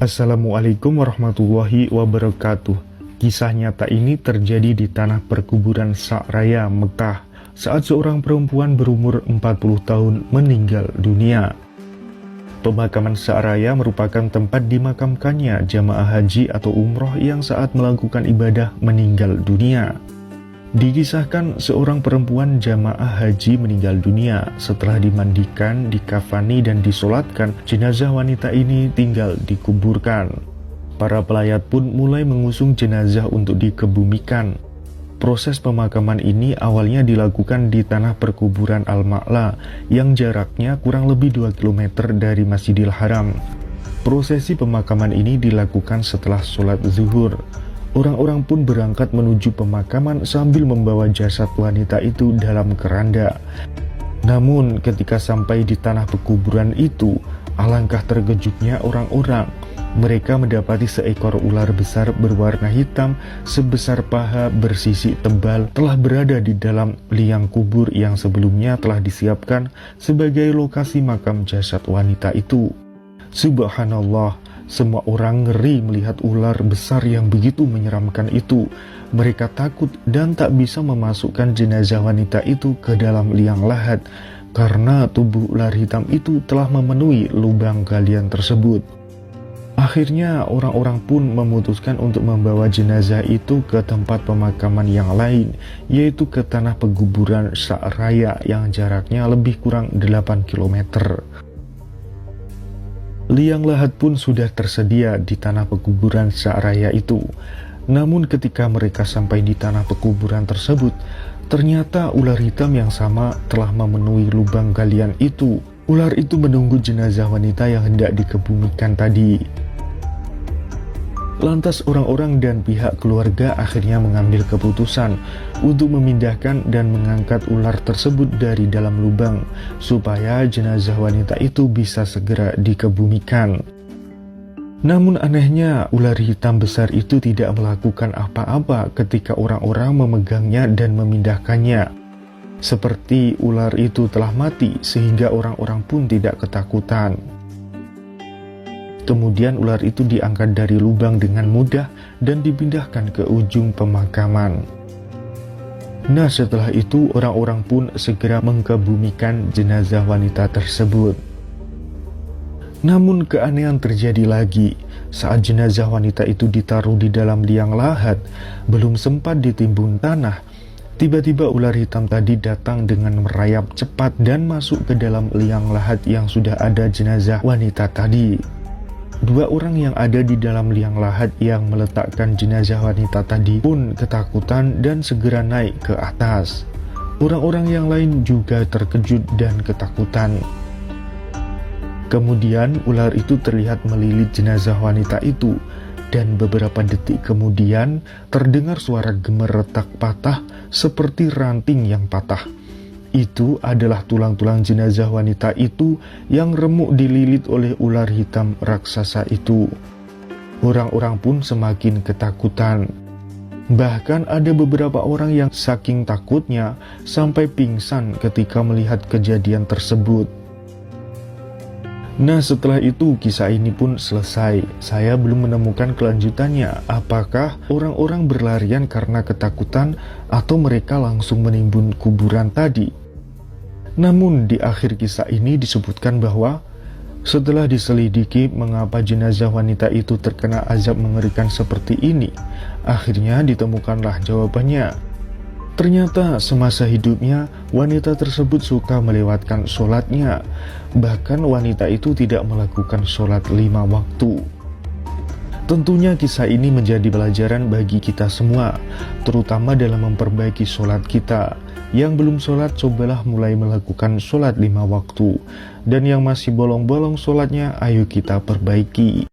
Assalamualaikum warahmatullahi wabarakatuh. Kisah nyata ini terjadi di tanah perkuburan Sa'raya, Mekah, saat seorang perempuan berumur 40 tahun meninggal dunia. Pemakaman Sa'raya merupakan tempat dimakamkannya jamaah haji atau umroh yang saat melakukan ibadah meninggal dunia. Dikisahkan seorang perempuan jamaah haji meninggal dunia. Setelah dimandikan, dikafani, dan disolatkan, jenazah wanita ini tinggal dikuburkan. Para pelayat pun mulai mengusung jenazah untuk dikebumikan. Proses pemakaman ini awalnya dilakukan di tanah perkuburan Al-Ma'la yang jaraknya kurang lebih 2 km dari Masjidil Haram. Prosesi pemakaman ini dilakukan setelah sholat zuhur. Orang-orang pun berangkat menuju pemakaman sambil membawa jasad wanita itu dalam keranda. Namun ketika sampai di tanah pekuburan itu, alangkah terkejutnya orang-orang. Mereka mendapati seekor ular besar berwarna hitam sebesar paha bersisi tebal telah berada di dalam liang kubur yang sebelumnya telah disiapkan sebagai lokasi makam jasad wanita itu. Subhanallah, semua orang ngeri melihat ular besar yang begitu menyeramkan itu. Mereka takut dan tak bisa memasukkan jenazah wanita itu ke dalam liang lahat karena tubuh ular hitam itu telah memenuhi lubang galian tersebut. Akhirnya orang-orang pun memutuskan untuk membawa jenazah itu ke tempat pemakaman yang lain, yaitu ke tanah pekuburan Sa'raya yang jaraknya lebih kurang 8 km. Liang lahat pun sudah tersedia di tanah pekuburan Sa'raya itu. Namun ketika mereka sampai di tanah pekuburan tersebut, ternyata ular hitam yang sama telah memenuhi lubang galian itu. Ular itu menunggu jenazah wanita yang hendak dikebumikan tadi. Lantas orang-orang dan pihak keluarga akhirnya mengambil keputusan untuk memindahkan dan mengangkat ular tersebut dari dalam lubang supaya jenazah wanita itu bisa segera dikebumikan. Namun anehnya, ular hitam besar itu tidak melakukan apa-apa ketika orang-orang memegangnya dan memindahkannya. Seperti ular itu telah mati sehingga orang-orang pun tidak ketakutan. Kemudian ular itu diangkat dari lubang dengan mudah dan dipindahkan ke ujung pemakaman. Nah, setelah itu orang-orang pun segera mengkebumikan jenazah wanita tersebut. Namun keanehan terjadi lagi. Saat jenazah wanita itu ditaruh di dalam liang lahat, belum sempat ditimbun tanah, tiba-tiba ular hitam tadi datang dengan merayap cepat dan masuk ke dalam liang lahat yang sudah ada jenazah wanita tadi. Dua orang yang ada di dalam liang lahat yang meletakkan jenazah wanita tadi pun ketakutan dan segera naik ke atas. Orang-orang yang lain juga terkejut dan ketakutan. Kemudian ular itu terlihat melilit jenazah wanita itu, dan beberapa detik kemudian terdengar suara gemeretak patah seperti ranting yang patah. Itu adalah tulang-tulang jenazah wanita itu yang remuk dililit oleh ular hitam raksasa itu. Orang-orang pun semakin ketakutan. Bahkan ada beberapa orang yang saking takutnya sampai pingsan ketika melihat kejadian tersebut. Nah, setelah itu kisah ini pun selesai. Saya belum menemukan kelanjutannya. Apakah orang-orang berlarian karena ketakutan atau mereka langsung menimbun kuburan tadi? Namun di akhir kisah ini disebutkan bahwa setelah diselidiki mengapa jenazah wanita itu terkena azab mengerikan seperti ini, akhirnya ditemukanlah jawabannya. Ternyata semasa hidupnya wanita tersebut suka melewatkan sholatnya. Bahkan wanita itu tidak melakukan sholat 5 waktu. Tentunya kisah ini menjadi pelajaran bagi kita semua, terutama dalam memperbaiki sholat kita. Yang belum sholat, cobalah mulai melakukan sholat 5 waktu. Dan yang masih bolong-bolong sholatnya, ayo kita perbaiki.